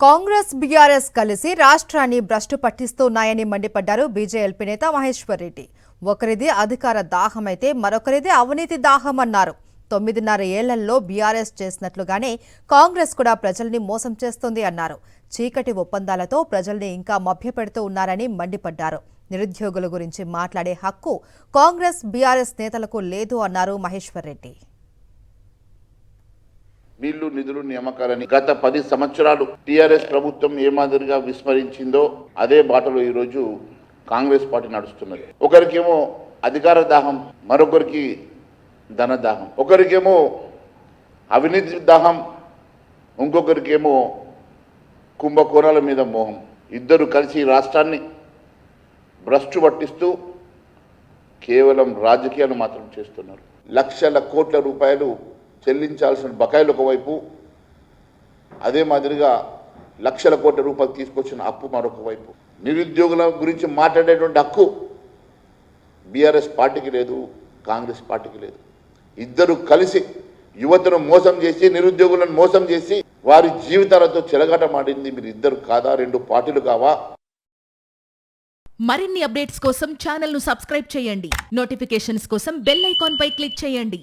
Congress BRS కలిసి రాష్ట్రాన్ని భ్రష్టు పట్టిస్తున్నాయని మండిపడ్డారు బీజేఎల్పీ నేత మహేశ్వర్ రెడ్డి. ఒకరిది అధికార దాహమైతే మరొకరిది అవినీతి దాహం అన్నారు. 9.5 ఏళ్లలో బీఆర్ఎస్ చేసినట్లుగానే కాంగ్రెస్ కూడా ప్రజల్ని మోసం చేస్తోంది అన్నారు. చీకటి ఒప్పందాలతో ప్రజల్ని ఇంకా మభ్యపెడుతూ ఉన్నారని మండిపడ్డారు. నిరుద్యోగుల గురించి మాట్లాడే హక్కు కాంగ్రెస్ బీఆర్ఎస్ నేతలకు లేదు అన్నారు మహేశ్వర్ రెడ్డి. బిల్లు నిధులు నియామకాలని గత 10 సంవత్సరాలు టీఆర్ఎస్ ప్రభుత్వం ఏ మాదిరిగా విస్మరించిందో అదే బాటలో ఈరోజు కాంగ్రెస్ పార్టీ నడుస్తున్నది. ఒకరికేమో అధికార దాహం, మరొకరికి ధన దాహం, ఒకరికేమో అవినీతి దాహం, ఇంకొకరికేమో కుంభకోణాల మీద మోహం. ఇద్దరు కలిసి రాష్ట్రాన్ని భ్రష్టు పట్టిస్తూ కేవలం రాజకీయాలు మాత్రం చేస్తున్నారు. లక్షల కోట్ల రూపాయలు చెల్లించాల్సిన బకాయిలు ఒకవైపు, అదే మాదిరిగా లక్షల కోట్ల రూపాయలు తీసుకొచ్చిన అప్పు మరొక వైపు. నిరుద్యోగుల గురించి మాట్లాడేటువంటి హక్కు బీఆర్ఎస్ పార్టీకి లేదు, కాంగ్రెస్ పార్టీకి లేదు. ఇద్దరు కలిసి యువతను మోసం చేసి, నిరుద్యోగులను మోసం చేసి వారి జీవితాలతో చెలగాటమాడింది మీరు ఇద్దరు కాదా? రెండు పార్టీలు కావా? మరిన్ని అప్డేట్స్ కోసం ఛానల్ ను సబ్స్క్రైబ్ చేయండి. నోటిఫికేషన్స్ కోసం బెల్ ఐకాన్ పై క్లిక్ చేయండి.